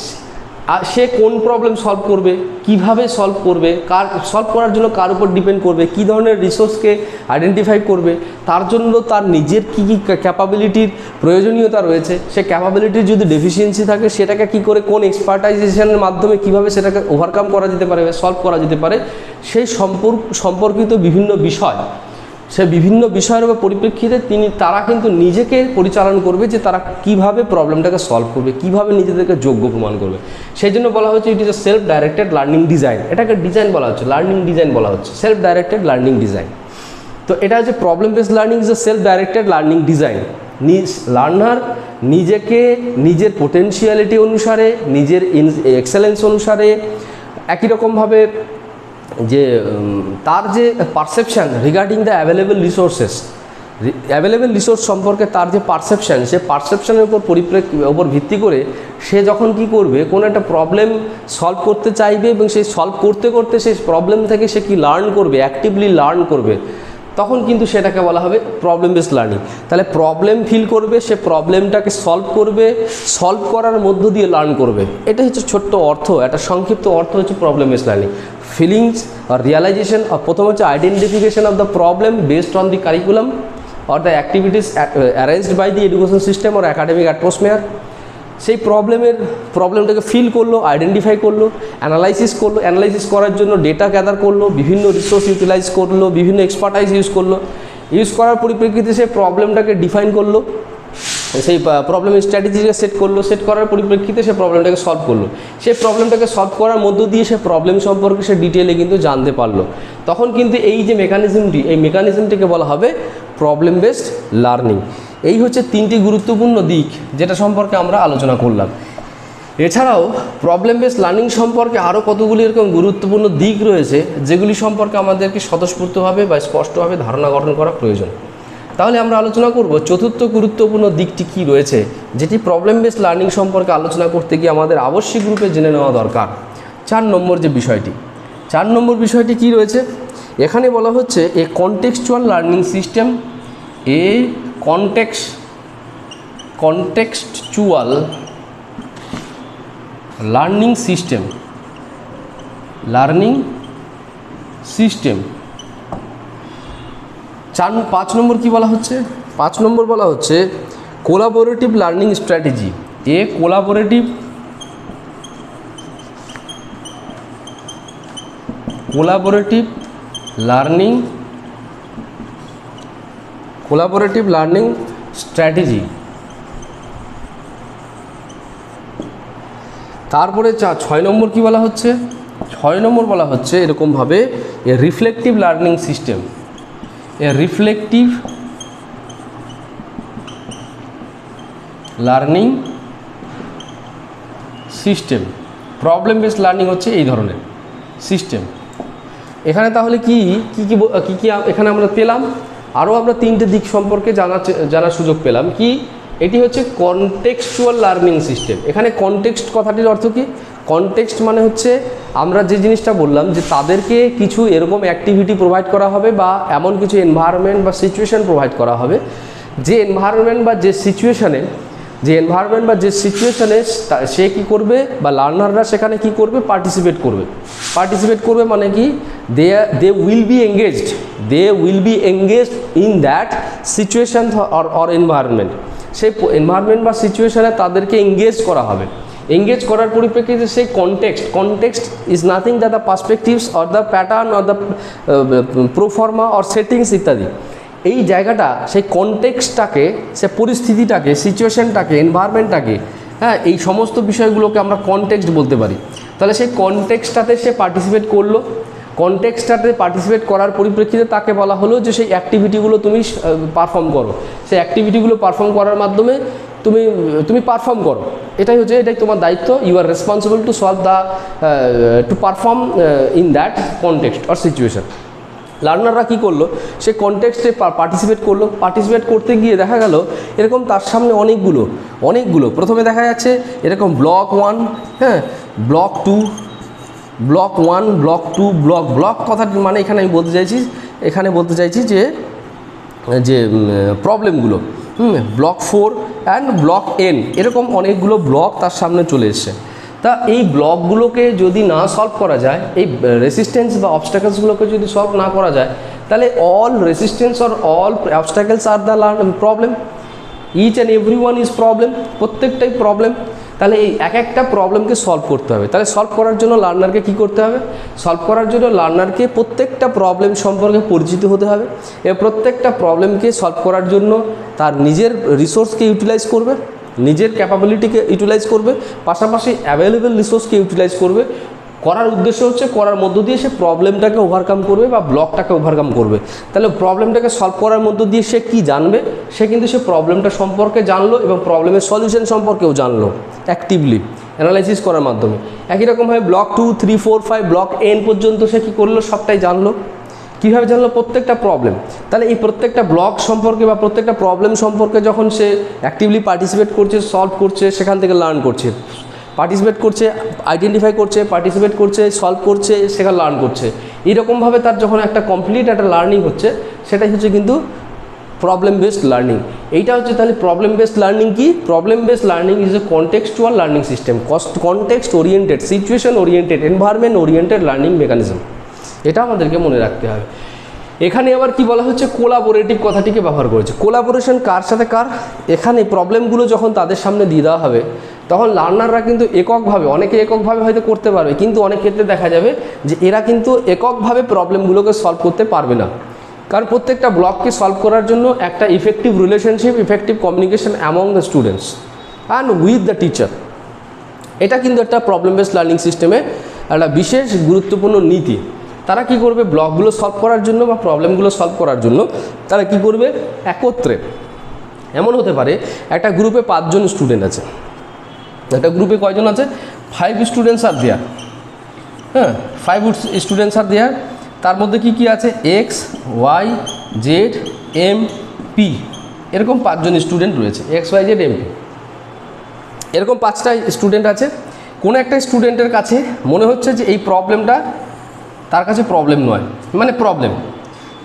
Speaker 1: সে কোন প্রবলেম সলভ করবে, কিভাবে সলভ করবে, সলভ করার জন্য কার উপর ডিপেন্ড করবে, কী ধরনের রিসোর্সকে আইডেন্টিফাই করবে, তার জন্য তার নিজের কী ক্যাপাবিলিটির প্রয়োজনীয়তা রয়েছে, সে ক্যাপাবিলিটির যদি ডেফিসিয়েন্সি থাকে সেটাকে কী করে, কোন এক্সপার্টাইজেশনের মাধ্যমে কীভাবে সেটাকে ওভারকাম করা যেতে পারে, সলভ করা যেতে পারে, সেই সম্পর্কিত বিভিন্ন বিষয়, সে বিভিন্ন বিষয়ের পরিপ্রেক্ষিতে তারা কিন্তু নিজেকে পরিচালনা করবে যে তারা কিভাবে প্রবলেমটাকে সলভ করবে, কিভাবে নিজেদেরকে যোগ্য প্রমাণ করবে। সেই জন্য বলা হচ্ছে it is a self directed learning design. এটাকে ডিজাইন বলা হচ্ছে, লার্নিং ডিজাইন বলা হচ্ছে, সেলফ ডাইরেক্টেড লার্নিং ডিজাইন। তো এটা হচ্ছে problem based learning is a self directed learning design. Learner নিজেকে নিজের পোটেনশিয়ালিটি অনুসারে, নিজের এক্সেলেন্স অনুসারে, একই রকমভাবে যে তার যে perception regarding the available resource সম্পর্কে তার যে পারসেপশান, সে পারসেপশানের উপর ভিত্তি করে সে যখন কি করবে, কোনো একটা প্রবলেম সলভ করতে চাইবে এবং সেই সলভ করতে করতে সেই প্রবলেম থেকে সে কি লার্ন করবে, অ্যাক্টিভলি লার্ন করবে, তখন কিন্তু সেটাকে বলা হবে প্রবলেম বেসড লার্নিং। তাহলে প্রবলেম ফিল করবে, সে প্রবলেমটাকে সলভ করবে, সলভ করার মধ্য দিয়ে লার্ন করবে। এটা হচ্ছে ছোট্ট অর্থ, একটা সংক্ষিপ্ত অর্থ হচ্ছে প্রবলেম বেসড লার্নিং। ফিলিংস আর রিয়ালাইজেশন, প্রথম হচ্ছে identification of the problem based on the curriculum or the activities arranged by the education system or academic atmosphere। সেই প্রবলেমটাকে ফিল করলো, আইডেন্টিফাই করলো, অ্যানালাইসিস করার জন্য ডেটা গ্যাদার করলো, বিভিন্ন রিসোর্স ইউটিলাইজ করলো, বিভিন্ন এক্সপার্টাইজ ইউজ করার পরিপ্রেক্ষিতে সে প্রবলেমটাকে ডিফাইন করলো, সেই প্রবলেমের স্ট্র্যাটেজিকে সেট করার পরিপ্রেক্ষিতে সে প্রবলেমটাকে সলভ করলো। সেই প্রবলেমটাকে সলভ করার মধ্য দিয়ে সে প্রবলেম সম্পর্কে সে ডিটেলে কিন্তু জানতে পারলো। তখন কিন্তু এই যে মেকানিজমটিকে বলা হবে প্রবলেম বেসড লার্নিং। এই হচ্ছে তিনটি গুরুত্বপূর্ণ দিক যেটা সম্পর্কে আমরা আলোচনা করলাম। এছাড়াও প্রবলেম বেসড লার্নিং সম্পর্কে আরও কতগুলি এরকম গুরুত্বপূর্ণ দিক রয়েছে যেগুলি সম্পর্কে আমাদেরকে স্বতঃস্ফূর্তভাবে বা স্পষ্টভাবে ধারণা গঠন করা প্রয়োজন। তাহলে আমরা আলোচনা করব চতুর্থ গুরুত্বপূর্ণ দিকটি কি রয়েছে, যেটি প্রবলেম বেসড লার্নিং সম্পর্কে আলোচনা করতে গিয়ে আমাদের আবশ্যিক রূপে জেনে নেওয়া দরকার। 4 নম্বর বিষয়টি কি রয়েছে, এখানে বলা হচ্ছে a contextual learning system, contextual learning system. 5 number কি বলা হচ্ছে, 5 নম্বর বলা হচ্ছে collaborative learning strategy. Collaborative learning strategy. তারপরে 6 নম্বর কি বলা হচ্ছে, 6 নম্বর বলা হচ্ছে এরকমভাবে a reflective learning system. Reflective learning system. Problem based learning হচ্ছে এই ধরনের সিস্টেম। এখানে তাহলে কি এখানে আমরা পেলাম, আরও আমরা 3টে দিক সম্পর্কে জানার সুযোগ পেলাম। কি, এটি হচ্ছে কনটেক্সচুয়াল লার্নিং সিস্টেম। এখানে কনটেক্সট কথাটির অর্থ কি, কনটেক্সট মানে হচ্ছে আমরা যে জিনিসটা বললাম যে তাদেরকে কিছু এরকম অ্যাক্টিভিটি প্রোভাইড করা হবে বা এমন কিছু এনভায়রনমেন্ট বা সিচুয়েশান প্রোভাইড করা হবে যে এনভায়রনমেন্ট বা যে সিচুয়েশানে সে কী করবে বা লার্নাররা সেখানে কি করবে, পার্টিসিপেট করবে মানে কি, they will be engaged in that situation or environment. সেই এনভায়রনমেন্ট বা সিচুয়েশানে তাদেরকে এঙ্গেজ করা হবে। এঙ্গেজ করার পরিপ্রেক্ষিতে সেই context is nothing that the perspectives or the pattern or the proforma or settings ইত্যাদি। এই জায়গাটা সেই কনটেক্সটটাকে, সে পরিস্থিতিটাকে, সিচুয়েশানটাকে, এনভায়রনমেন্টটাকে, হ্যাঁ, এই সমস্ত বিষয়গুলোকে আমরা কনটেক্সট বলতে পারি। তাহলে সেই কনটেক্সটটাতে সে পার্টিসিপেট করলো, কনটেক্সটটাতে পার্টিসিপেট করার পরিপ্রেক্ষিতে তাকে বলা হলো যে সেই অ্যাক্টিভিটিগুলো তুমি পারফর্ম করো, সেই অ্যাক্টিভিটিগুলো পারফর্ম করার মাধ্যমে তুমি পারফর্ম করো। এটাই তোমার দায়িত্ব। You are responsible to perform in that context or situation. লার্নাররা কী করলো, সে কনটেক্সটে পার্টিসিপেট করতে গিয়ে দেখা গেল এরকম তার সামনে অনেকগুলো প্রথমে দেখা যাচ্ছে এরকম ব্লক 1, হ্যাঁ, ব্লক 2, ব্লক কথাটি মানে এখানে আমি বলতে চাইছি যে প্রবলেমগুলো, ব্লক 4 অ্যান্ড ব্লক N, এরকম অনেকগুলো ব্লক তার সামনে চলে এসছে। তা এই ব্লকগুলোকে যদি না সলভ করা যায়, এই রেসিস্টেন্স বা অবস্টাকেলসগুলোকে যদি সলভ না করা যায়, তাহলে all resistance or all obstacles are the problem. Each and every one is problem, প্রত্যেকটাই প্রবলেম। তাহলে এই একটা প্রবলেমকে সলভ করতে হবে। তাহলে সলভ করার জন্য লার্নারকে কী করতে হবে, প্রত্যেকটা প্রবলেম সম্পর্কে পরিচিত হতে হবে। এবং প্রত্যেকটা প্রবলেমকে সলভ করার জন্য তার নিজের রিসোর্সকে ইউটিলাইজ করবে, নিজের ক্যাপাবিলিটিকে ইউটিলাইজ করবে, পাশাপাশি অ্যাভেলেবেল রিসোর্সকে ইউটিলাইজ করবে। করার উদ্দেশ্য হচ্ছে করার মধ্য দিয়ে সে প্রবলেমটাকে ওভারকাম করবে বা ব্লকটাকে ওভারকাম করবে। তাহলে প্রবলেমটাকে সলভ করার মধ্য দিয়ে সে কী জানবে, সে প্রবলেমটা সম্পর্কে জানলো এবং প্রবলেমের সলিউশন সম্পর্কেও জানলো অ্যাক্টিভলি। অ্যানালাইসিস করার মাধ্যমে। একই রকমভাবে ব্লক 2, 3, 4, 5 ব্লক n পর্যন্ত সে কী করলো, সবটাই জানলো। কীভাবে জানলো? প্রত্যেকটা প্রবলেম। তাহলে এই প্রত্যেকটা ব্লক সম্পর্কে বা প্রত্যেকটা প্রবলেম সম্পর্কে যখন সে অ্যাক্টিভলি পার্টিসিপেট করছে, সলভ করছে, সেখান থেকে লার্ন করছে, পার্টিসিপেট করছে, আইডেন্টিফাই করছে, পার্টিসিপেট করছে, সলভ করছে, সেখানে লার্ন করছে, এইরকমভাবে তার যখন একটা কমপ্লিট একটা লার্নিং হচ্ছে, সেটাই হচ্ছে কিন্তু প্রবলেম বেসড লার্নিং। এইটা হচ্ছে তাহলে প্রবলেম বেসড লার্নিং কি? Problem based learning is A contextual learning system, context oriented, situation oriented, environment oriented learning mechanism. এটা আমাদেরকে মনে রাখতে হবে। এখানে আবার কি বলা হচ্ছে? কোলাবোরেটিভ কথাটিকে ব্যবহার করেছে। কোলাবোরেশন কার সাথে কার? এখানে প্রবলেমগুলো যখন তাদের সামনে দিয়ে দেওয়া হবে, তখন লার্নাররা কিন্তু এককভাবে, অনেকে এককভাবে হয়তো করতে পারবে, কিন্তু অনেক ক্ষেত্রে দেখা যাবে যে এরা কিন্তু এককভাবে প্রবলেমগুলোকে সলভ করতে পারবে না। কারণ প্রত্যেকটা ব্লককে সলভ করার জন্য একটা effective relationship, effective communication among the students and with the teacher, এটা কিন্তু একটা প্রবলেম বেসড লার্নিং সিস্টেমে একটা বিশেষ গুরুত্বপূর্ণ নীতি। তারা কি করবে? ব্লকগুলো সলভ করার জন্য বা প্রবলেমগুলো সলভ করার জন্য তারা কি করবে? একত্রে, এমন হতে পারে একটা গ্রুপে 5 জন স্টুডেন্ট আছে, একটা গ্রুপে কয়জন আছে? 5 স্টুডেন্টস আর দেয়ার। হ্যাঁ, 5 স্টুডেন্টস আর দেয়ার। তার মধ্যে কি কি আছে? X, Y, Z, M, P, এরকম 5 জন স্টুডেন্ট রয়েছে। X, Y, Z, M, P, এরকম 5টা স্টুডেন্ট আছে। কোনো একটা স্টুডেন্টের কাছে মনে হচ্ছে যে এই প্রবলেমটা তার কাছে প্রবলেম নয়, মানে প্রবলেম,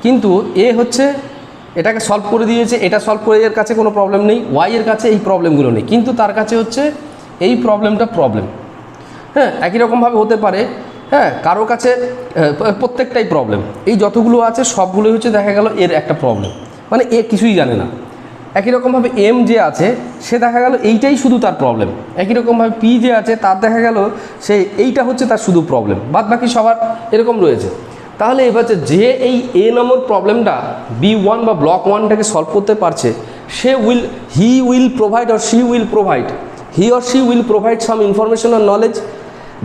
Speaker 1: কিন্তু এ হচ্ছে এটাকে সলভ করে দিয়েছে, এটা সলভ করে এর কাছে কোনো প্রবলেম নেই, ওয়াই এর কাছে এই প্রবলেমগুলো নেই, কিন্তু তার কাছে হচ্ছে এই প্রবলেমটা প্রবলেম। হ্যাঁ, একই রকমভাবে হতে পারে, হ্যাঁ, কারো কাছে প্রত্যেকটাই প্রবলেম, এই যতগুলো আছে সবগুলোই হচ্ছে দেখা গেল এর একটা প্রবলেম, মানে এ কিছুই জানে না। একই রকমভাবে এম যে আছে সে দেখা গেল এইটাই শুধু তার প্রবলেম। একই রকমভাবে পি যে আছে তার দেখা গেল সে এইটা হচ্ছে তার শুধু প্রবলেম, বাদ বাকি সবার এরকম রয়েছে। তাহলে এবার যে এই এ নম্বর প্রবলেমটা B1 বা ব্লক 1টাকে সলভ করতে পারছে, সে he will provide or she will provide, he or she will provide some information or knowledge.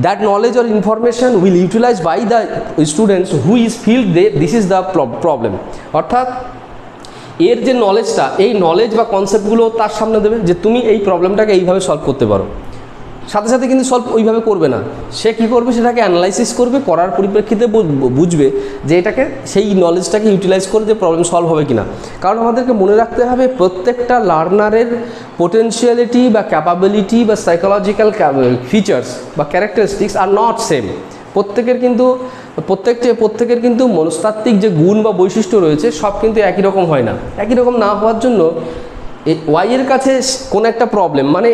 Speaker 1: That knowledge or information will utilized by the students who is feel this is the problem. অর্থাৎ এর যে নলেজটা, এই knowledge বা কনসেপ্টগুলো তার সামনে দেবে যে তুমি এই প্রবলেমটাকে এইভাবে সলভ করতে পারো। সাথে সাথে কিন্তু সলভ ওইভাবে করবে না, সে কী করবে? সেটাকে অ্যানালাইসিস করবে, করার পরিপ্রেক্ষিতে বুঝবে যে এটাকে সেই নলেজটাকে ইউটিলাইজ করে যে প্রবলেম সলভ হবে কিনা। কারণ আমাদেরকে মনে রাখতে হবে প্রত্যেকটা লার্নারের পোটেনশিয়ালিটি বা ক্যাপাবিলিটি বা সাইকোলজিক্যাল ফিচার্স বা ক্যারেক্টারিস্টিক্স আর নট সেম। প্রত্যেকের কিন্তু মনস্তাত্ত্বিক যে গুণ বা বৈশিষ্ট্য রয়েছে সব কিন্তু একই রকম হয় না। একই রকম না হওয়ার জন্য ওয়াই এর কাছে কোনো একটা প্রবলেম, মানে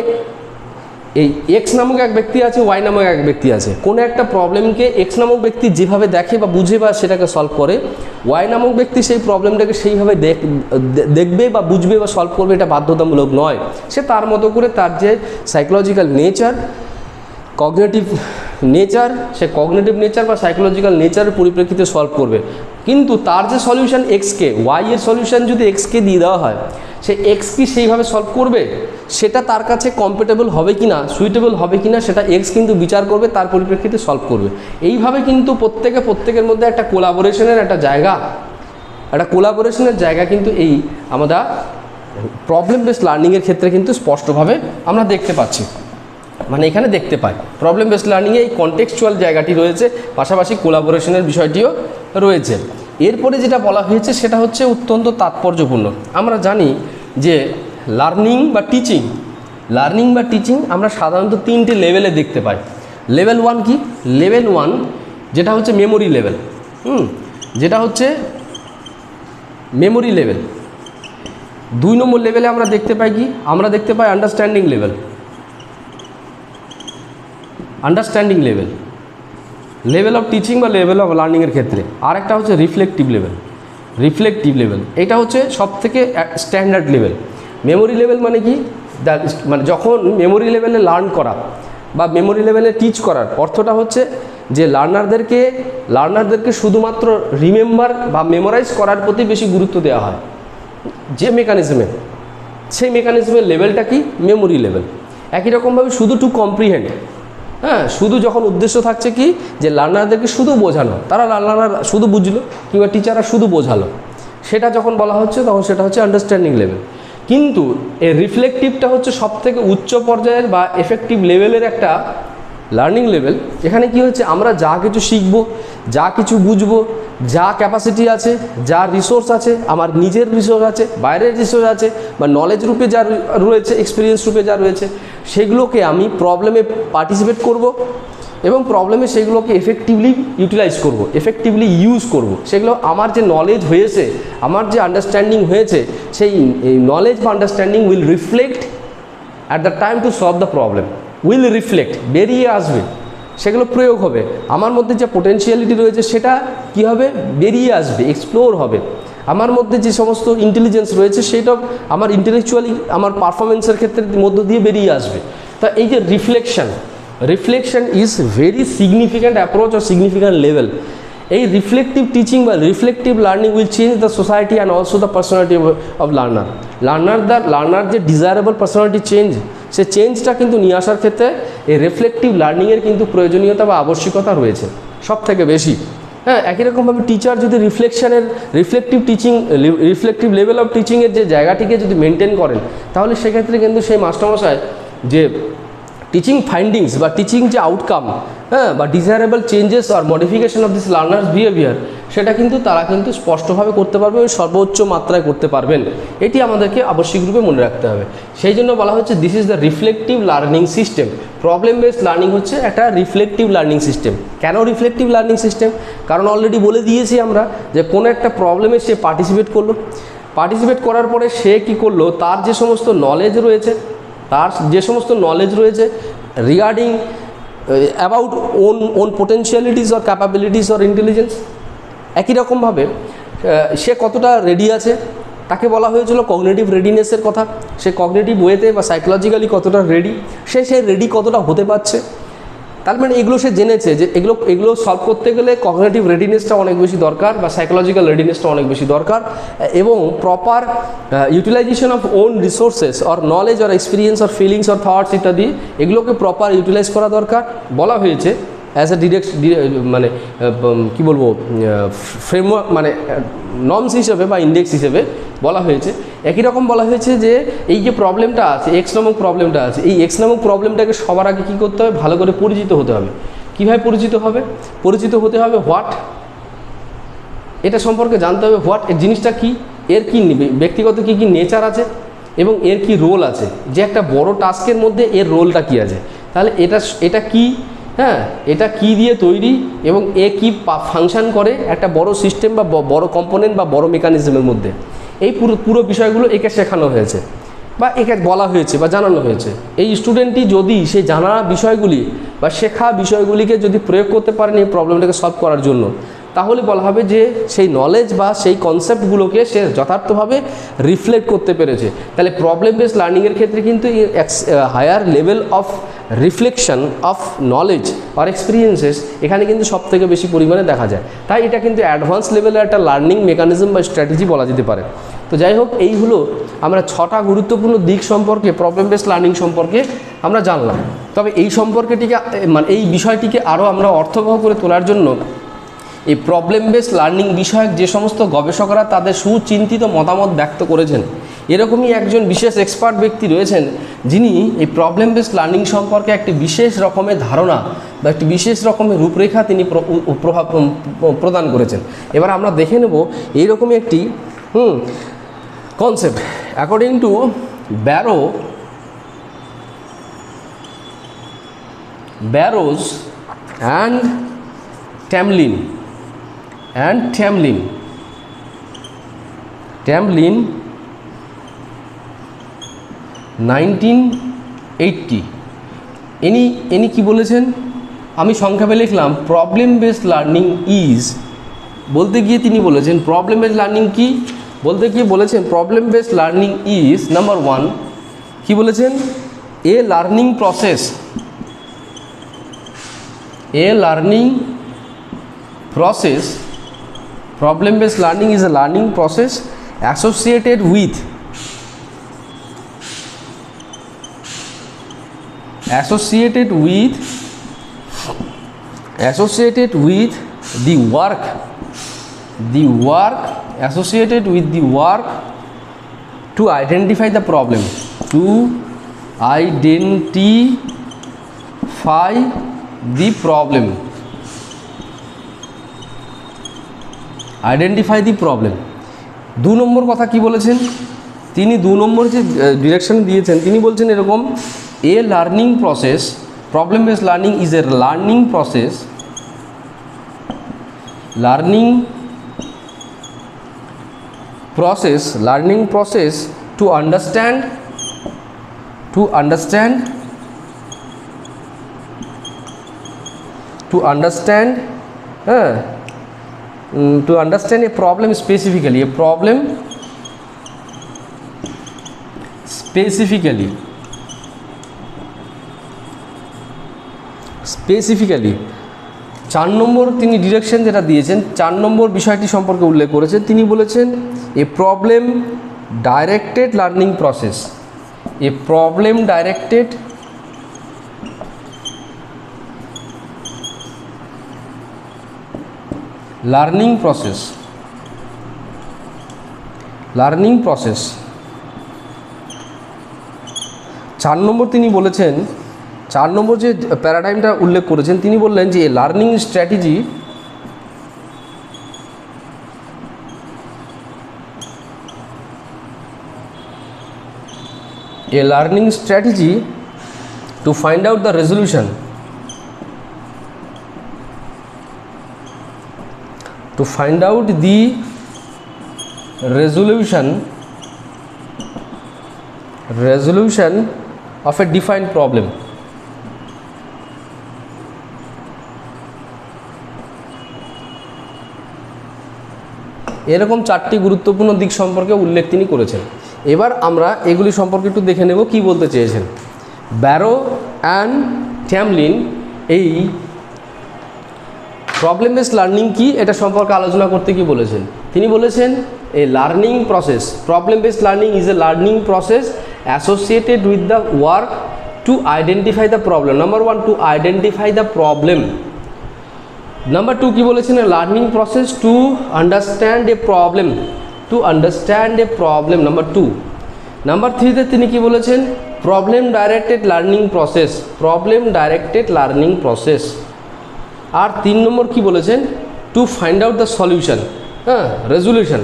Speaker 1: এই এক্স নামক এক ব্যক্তি আছে, ওয়াই নামক এক ব্যক্তি আছে, কোনো একটা প্রবলেমকে এক্স নামক ব্যক্তি যেভাবে দেখে বা বুঝে বা সেটাকে সলভ করে, ওয়াই নামক ব্যক্তি সেই প্রবলেমটাকে সেইভাবে দেখবে বা বুঝবে বা সলভ করবে, এটা বাধ্যতামূলক নয়। সে তার মতো করে তার যে সাইকোলজিক্যাল নেচার, কগনিটিভ নেচার, সে কগনিটিভ নেচার বা সাইকোলজিক্যাল নেচারের পরিপ্রেক্ষিতে সলভ করবে। কিন্তু তার যে সলিউশন এক্সকে, ওয়াই এর সলিউশন যদি এক্সকে দিয়ে দেওয়া হয়, সে এক্স কি সেইভাবে সলভ করবে? সেটা তার কাছে কম্পেটেবল হবে কি না, সুইটেবল হবে কি না, সেটা এক্স কিন্তু বিচার করবে, তার পরিপ্রেক্ষিতে সলভ করবে। এইভাবে কিন্তু প্রত্যেকের মধ্যে একটা কোলাবোরেশনের জায়গা কিন্তু এই আমরা প্রবলেম বেসড লার্নিংয়ের ক্ষেত্রে কিন্তু স্পষ্টভাবে আমরা দেখতে পাচ্ছি, মানে এখানে দেখতে পাই প্রবলেম বেসড লার্নিংয়ে এই কনটেক্সচুয়াল জায়গাটি রয়েছে, পাশাপাশি কোলাবোরেশনের বিষয়টিও রয়েছে। এরপরে যেটা বলা হয়েছে সেটা হচ্ছে অত্যন্ত তাৎপর্যপূর্ণ। আমরা জানি যে লার্নিং বা টিচিং আমরা সাধারণত 3টে লেভেলে দেখতে পাই। লেভেল 1 কি? লেভেল 1 যেটা হচ্ছে মেমোরি লেভেল, যেটা হচ্ছে মেমোরি লেভেল। 2 নম্বর লেভেলে আমরা দেখতে পাই কি? আমরা দেখতে পাই understanding level, level of teaching বা লেভেল অফ লার্নিংয়ের ক্ষেত্রে। আর একটা হচ্ছে রিফ্লেক্টিভ লেভেল, এটা হচ্ছে সবথেকে স্ট্যান্ডার্ড লেভেল। মেমোরি লেভেল মানে কি? মানে যখন মেমোরি লেভেলে লার্ন করা বা মেমোরি লেভেলে টিচ করার অর্থটা হচ্ছে যে লার্নারদেরকে শুধুমাত্র রিমেম্বার বা মেমোরাইজ করার প্রতি বেশি গুরুত্ব দেওয়া হয় যে মেকানিজমে, সেই মেকানিজমের লেভেলটা কি? Memory level. একই রকমভাবে শুধু টু কম্প্রিহেন্ড, হ্যাঁ, শুধু যখন উদ্দেশ্য থাকছে কি যে লার্নারদেরকে শুধু বোঝানো, তারা লার্নার শুধু বুঝলো কিংবা টিচাররা শুধু বোঝালো, সেটা যখন বলা হচ্ছে তখন সেটা হচ্ছে আন্ডারস্ট্যান্ডিং লেভেল। কিন্তু এই রিফ্লেকটিভটা হচ্ছে সবথেকে উচ্চ পর্যায়ের বা এফেক্টিভ লেভেলের একটা লার্নিং লেভেল। এখানে কি হচ্ছে, আমরা যা কিছু শিখবো, যা কিছু বুঝবো, যা ক্যাপাসিটি আছে, যা রিসোর্স আছে, আমার নিজের রিসোর্স আছে, বাইরের রিসোর্স আছে, বা নলেজ রূপে যা রয়েছে, এক্সপিরিয়েন্স রূপে যা রয়েছে, সেগুলোকে আমি প্রবলেমে পার্টিসিপেট করব এবং প্রবলেমে সেগুলোকে এফেক্টিভলি ইউটিলাইজ করব, এফেক্টিভলি ইউজ করব। সেগুলো আমার যে নলেজ হয়েছে, আমার যে আন্ডারস্ট্যান্ডিং হয়েছে, সেই নলেজ বা understanding will reflect at the time to solve the problem, will reflect, বেরিয়ে আসবে, সেগুলো প্রয়োগ হবে। আমার মধ্যে যে পোটেনশিয়ালিটি রয়েছে সেটা কী হবে, বেরিয়ে আসবে, এক্সপ্লোর হবে। আমার মধ্যে যে সমস্ত ইন্টেলিজেন্স রয়েছে সেটা আমার ইন্টেলেকচুয়ালি আমার পারফরমেন্সের ক্ষেত্রে মধ্য দিয়ে বেরিয়ে আসবে। তা এই যে reflection is very significant approach আর সিগনিফিক্যান্ট লেভেল। এই রিফ্লেকটিভ টিচিং বা reflective learning will change the society and also the personality of learner যে ডিজায়ারেবল পার্সোনালিটি চেঞ্জ, সে চেঞ্জটা কিন্তু নিয়ে আসার ক্ষেত্রে এই রিফ্লেকটিভ লার্নিংয়ের কিন্তু প্রয়োজনীয়তা বা আবশ্যিকতা রয়েছে সব থেকে বেশি। হ্যাঁ, একই রকমভাবে টিচার যদি রিফ্লেকটিভ লেভেল অফ টিচিংয়ের যে জায়গাটিকে যদি মেনটেন করেন, তাহলে সেক্ষেত্রে কিন্তু সেই মাস্টারমশাই যে টিচিং ফাইন্ডিংস বা টিচিং যে আউটকাম, হ্যাঁ, বা ডিজায়ারেবল চেঞ্জেস আর modification of this learners behaviour, সেটা কিন্তু তারা কিন্তু স্পষ্টভাবে করতে পারবে এবং সর্বোচ্চ মাত্রায় করতে পারবেন। এটি আমাদেরকে আবশ্যিক রূপে মনে রাখতে হবে। সেই জন্য বলা হচ্ছে this is the reflective learning system. Problem based learning হচ্ছে একটা রিফ্লেকটিভ লার্নিং সিস্টেম। কেন রিফ্লেকটিভ লার্নিং সিস্টেম? কারণ অলরেডি বলে দিয়েছি আমরা যে কোনো একটা প্রবলেমে সে পার্টিসিপেট করার পরে সে কী করলো, তার যে সমস্ত নলেজ রয়েছে regarding about own potentialities or capabilities or intelligence, একই রকমভাবে সে কতটা রেডি আছে, তাকে বলা হয়েছিল কগনিটিভ রেডিনেসের কথা। সে কগনিটিভ ওয়েতে বা সাইকোলজিক্যালি কতটা রেডি, সে রেডি কতটা হতে পারছে। তার মানে এগুলো সে জেনেছে যে এগুলো সলভ করতে গেলে কগনিটিভ রেডিনেসটা অনেক বেশি দরকার বা সাইকোলজিক্যাল রেডিনেসটা অনেক বেশি দরকার, এবং proper utilisation of on resources or knowledge or experience or feelings or thoughts ইত্যাদি, এগুলোকে প্রপার ইউটিলাইজ করা দরকার। বলা হয়েছে অ্যাজ এ মানে কী বলবো, ফ্রেমওয়ার্ক মানে নর্মস হিসেবে বা ইন্ডেক্স হিসেবে বলা হয়েছে। একই রকম বলা হয়েছে যে এই যে প্রবলেমটা আছে, এক্স নামক প্রবলেমটা আছে, এই এক্স নামক প্রবলেমটাকে সবার আগে কী করতে হবে, ভালো করে পরিচিত হতে হবে। কীভাবে পরিচিত হতে হবে হোয়াট, এটা সম্পর্কে জানতে হবে হোয়াট, এর জিনিসটা কী, এর কী ব্যক্তিগত কী নেচার আছে এবং এর কি রোল আছে, যে একটা বড় টাস্কের মধ্যে এর রোলটা কী আছে, তাহলে এটা কী, হ্যাঁ, এটা কি দিয়ে তৈরি এবং এ কী ফাংশন করে একটা বড় সিস্টেম বা বড় কম্পোনেন্ট বা বড় মেকানিজমের মধ্যে। এই পুরো বিষয়গুলো একে শেখানো হয়েছে বা একে বলা হয়েছে বা জানানো হয়েছে। এই স্টুডেন্টটি যদি সেই জানা বিষয়গুলি বা শেখা বিষয়গুলিকে যদি প্রয়োগ করতে পারেন এই প্রবলেমটাকে সলভ করার জন্য, তাহলে বলা হবে যে সেই নলেজ বা সেই কনসেপ্টগুলোকে সে যথার্থভাবে রিফ্লেক্ট করতে পেরেছে। তাহলে প্রবলেম বেসড লার্নিংয়ের ক্ষেত্রে কিন্তু higher level of reflection of knowledge আর এক্সপিরিয়েন্সেস এখানে কিন্তু সবথেকে বেশি পরিমাণে দেখা যায়। তাই এটা কিন্তু অ্যাডভান্স লেভেলের একটা লার্নিং মেকানিজম বা স্ট্র্যাটেজি বলা যেতে পারে। তো যাই হোক, এই হলো আমরা 6টা গুরুত্বপূর্ণ দিক সম্পর্কে প্রবলেম বেসড লার্নিং সম্পর্কে আমরা জানলাম। তবে এই সম্পর্কটিকে মানে এই বিষয়টিকে আরও আমরা অর্থবহ করে তোলার জন্য এই প্রবলেম বেসড লার্নিং বিষয়ক যে সমস্ত গবেষকরা তাদের সুচিন্তিত মতামত ব্যক্ত করেছেন, এরকমই একজন বিশেষ এক্সপার্ট ব্যক্তি রয়েছেন যিনি এই প্রবলেম বেসড লার্নিং সম্পর্কে একটি বিশেষ রকমের ধারণা বা একটি বিশেষ রকমের রূপরেখা তিনি প্রদান করেছেন। এবার আমরা দেখে নেব এইরকমই একটি concept. According to Baros and Tamlin 1980 ইনি কি বলেছেন, আমি সংক্ষেপে লিখলাম প্রবলেম বেসড লার্নিং ইজ, বলতে গিয়ে তিনি বলেছেন প্রবলেম বেসড লার্নিং কি, বলতে গিয়ে বলেছেন problem based learning is number 1 কি বলেছেন, a learning process problem based learning is a learning process associated with the work two identify the problem, to identify the problem, identify the problem. 2 নম্বর কথা কি বলেছেন তিনি? 2 নম্বর যে ডিরেকশন দিয়েছেন তিনি বলছেন এরকম, a learning process, problem based learning is a learning process, learning process to understand a problem specifically, specifically. 4 number তিনি ডিরেকশন যেটা দিয়েছেন, 4 নম্বর বিষয়টি সম্পর্কে উল্লেখ করেছেন, তিনি বলেছেন এ প্রবলেম ডাইরেক্টেড লার্নিং প্রসেস, এ problem directed learning process, 4 number তিনি বলেছেন, 4 নম্বর যে প্যারাডাইমটা উল্লেখ করেছেন তিনি বললেন যে learning strategy to find out the resolution, resolution of a defined problem। এরকম 4টি গুরুত্বপূর্ণ দিক সম্পর্কে উল্লেখ তিনি করেছেন। এবার আমরা এগুলি সম্পর্কে একটু দেখে নেব কি বলতে চেয়েছেন। ব্যারো অ্যান্ড ট্যামলিন এই প্রবলেম বেসড লার্নিং কি এটা সম্পর্কে আলোচনা করতে কি বলেছেন? তিনি বলেছেন a learning process, problem based learning is a learning process associated with the work to identify the problem. Number 1 to identify the problem. Number 2 কি বলেছেন? Learning process to understand a problem, number 2। Number 3 তে তিনি কি বলেছেন? Problem directed learning process, আর 3 number কি বলেছেন? To find out the solution, resolution.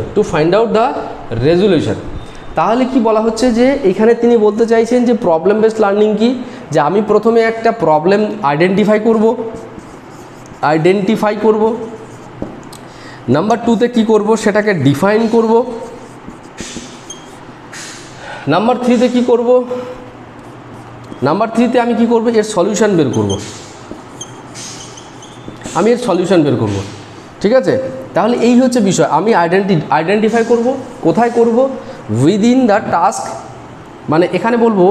Speaker 1: তাহলে কি বলা হচ্ছে যে এখানে তিনি বলতে চাইছেন যে প্রবলেম বেসড লার্নিং কি, যে আমি প্রথমে একটা প্রবলেম আইডেন্টিফাই করব, নাম্বার 2 তে কি করব? সেটাকে ডিফাইন করব। নাম্বার 3 তে কি করব? নাম্বার 3 তে আমি কি করব? এর সলিউশন বের করব, ঠিক আছে? তাহলে এই হচ্ছে বিষয়। আমি আইডেন্টিফাই করব, কোথায় করব? উইদিন দ্য টাস্ক, মানে এখানে বলবো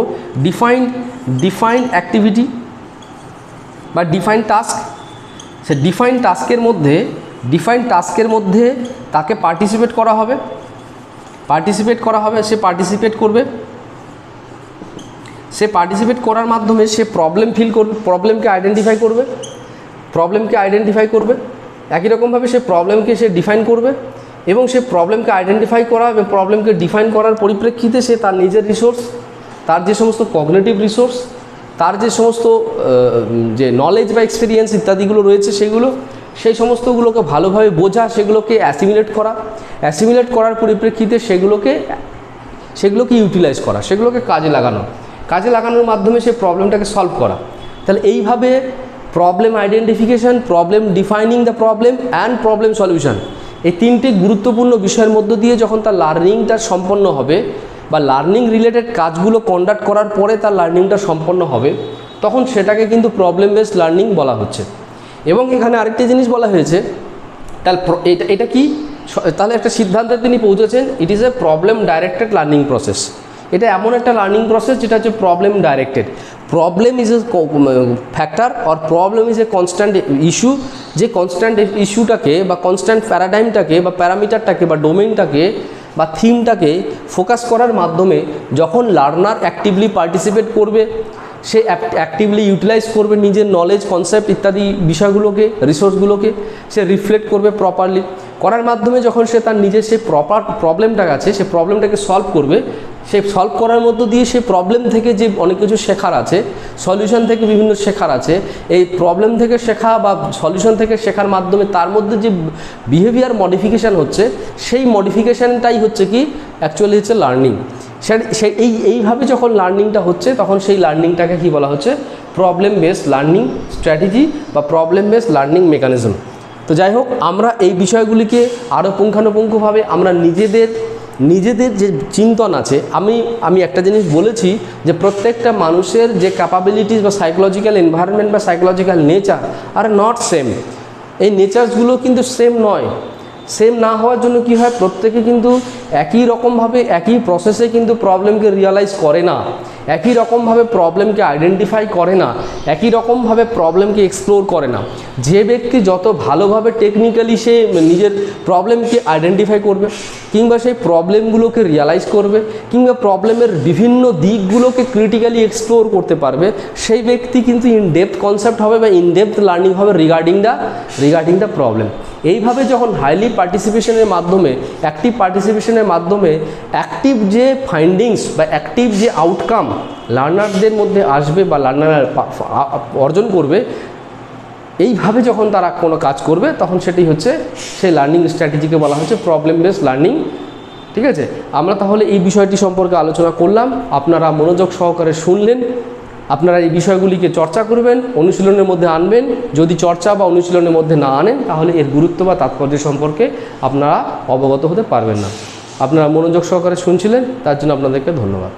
Speaker 1: ডিফাইন অ্যাক্টিভিটি বা ডিফাইন টাস্ক। সে ডিফাইন টাস্কের মধ্যে তাকে পার্টিসিপেট করা হবে, সে পার্টিসিপেট করবে, সে পার্টিসিপেট করার মাধ্যমে সে প্রবলেম ফিল করবে, প্রবলেমকে আইডেন্টিফাই করবে, একই রকমভাবে সে প্রবলেমকে সে ডিফাইন করবে, এবং সে প্রবলেমকে আইডেন্টিফাই করা এবং প্রবলেমকে ডিফাইন করার পরিপ্রেক্ষিতে সে তার নিজের রিসোর্স, তার যে সমস্ত কগনিটিভ রিসোর্স, তার যে সমস্ত যে নলেজ বা এক্সপিরিয়েন্স ইত্যাদিগুলো রয়েছে সেই সমস্তগুলোকে ভালোভাবে বোঝা, সেগুলোকে অ্যাসিমিলেট করার পরিপ্রেক্ষিতে সেগুলোকে ইউটিলাইজ করা, সেগুলোকে কাজে লাগানোর মাধ্যমে সেই প্রবলেমটাকে সলভ করা। তাহলে এইভাবে problem identification, problem defining the problem and problem solution, এই 3টি গুরুত্বপূর্ণ বিষয়ের মধ্য দিয়ে যখন তার লার্নিংটা সম্পন্ন হবে বা লার্নিং রিলেটেড কাজগুলো কন্ডাক্ট করার পরে তার লার্নিংটা সম্পন্ন হবে, তখন সেটাকে কিন্তু প্রবলেম বেসড লার্নিং বলা হচ্ছে। এবং এখানে আরেকটি জিনিস বলা হয়েছে, তাহলে এটা কি? তাহলে একটা সিদ্ধান্তে তিনি পৌঁছেছেন, it is a problem directed learning process. এটা এমন একটা লার্নিং প্রসেস যেটা হচ্ছে problem directed. Problem is a factor or problem is a constant issue, যে কনস্ট্যান্ট ইস্যুটাকে বা কনস্ট্যান্ট প্যারাডাইমটাকে বা প্যারামিটারটাকে বা ডোমেইনটাকে বা থিমটাকে ফোকাস করার মাধ্যমে যখন লার্নার অ্যাক্টিভলি পার্টিসিপেট করবে, সে অ্যাক্টিভলি ইউটিলাইজ করবে নিজের নলেজ, কনসেপ্ট ইত্যাদি বিষয়গুলোকে, রিসোর্সগুলোকে সে রিফ্লেক্ট করবে প্রপারলি, করার মাধ্যমে যখন সে তার নিজের সেই প্রবলেমটা আছে, সে প্রবলেমটাকে সলভ করবে, সেই সলভ করার মধ্য দিয়ে সেই প্রবলেম থেকে যে অনেক কিছু শেখার আছে, সলিউশন থেকে বিভিন্ন শেখার আছে, এই প্রবলেম থেকে শেখা বা সলিউশন থেকে শেখার মাধ্যমে তার মধ্যে যে বিহেভিয়ার মডিফিকেশান হচ্ছে, সেই মডিফিকেশানটাই হচ্ছে কি অ্যাকচুয়ালি হচ্ছে লার্নিং। এইভাবে যখন লার্নিংটা হচ্ছে তখন সেই লার্নিংটাকে কি বলা হচ্ছে, প্রবলেম বেসড লার্নিং স্ট্র্যাটেজি বা প্রবলেম বেসড লার্নিং মেকানিজম। তো যাই হোক, আমরা এই বিষয়গুলিকে আরও পুঙ্খানুপুঙ্খভাবে আমরা নিজেদের যে চিন্তন আছে, আমি একটা জিনিস বলেছি যে প্রত্যেকটা মানুষের যে ক্যাপাবিলিটিস বা সাইকোলজিক্যাল এনভায়রনমেন্ট বা psychological nature are not same. এই নেচারসগুলো কিন্তু সেম নয়। সেম না হওয়ার জন্য কি হয়, প্রত্যেকে কিন্তু একই রকমভাবে একই প্রসেসে কিন্তু প্রবলেমকে রিয়ালাইজ করে না, একই রকমভাবে প্রবলেমকে আইডেন্টিফাই করে না, একই রকমভাবে প্রবলেমকে এক্সপ্লোর করে না। যে ব্যক্তি যত ভালোভাবে টেকনিক্যালি সে নিজের প্রবলেমকে আইডেন্টিফাই করবে, কিংবা সেই প্রবলেমগুলোকে রিয়ালাইজ করবে, কিংবা প্রবলেমের বিভিন্ন দিকগুলোকে ক্রিটিক্যালি এক্সপ্লোর করতে পারবে, সেই ব্যক্তি কিন্তু ইন ডেপথ কনসেপ্ট হবে বা ইন ডেপথ লার্নিং হবে রিগার্ডিং দ্য প্রবলেম। এইভাবে যখন হাইলি পার্টিসিপেশনের মাধ্যমে, অ্যাক্টিভ পার্টিসিপেশনের মাধ্যমে অ্যাক্টিভ যে ফাইন্ডিংস বা অ্যাক্টিভ যে আউটকাম লার্নারদের মধ্যে আসবে বা লার্নার অর্জন করবে, এইভাবে যখন তারা কোনো কাজ করবে তখন সেটি হচ্ছে সেই লার্নিং স্ট্র্যাটেজিকে বলা হচ্ছে প্রবলেম বেসড লার্নিং। ঠিক আছে, আমরা তাহলে এই বিষয়টি সম্পর্কে আলোচনা করলাম, আপনারা মনোযোগ সহকারে শুনলেন। আপনারা এই বিষয়গুলিকে চর্চা করবেন, অনুশীলনের মধ্যে আনবেন। যদি চর্চা বা অনুশীলনের মধ্যে না আনেন তাহলে এর গুরুত্ব বা তাৎপর্য সম্পর্কে আপনারা অবগত হতে পারবেন না। আপনারা মনোযোগ সহকারে শুনছিলেন, তার জন্য আপনাদেরকে ধন্যবাদ।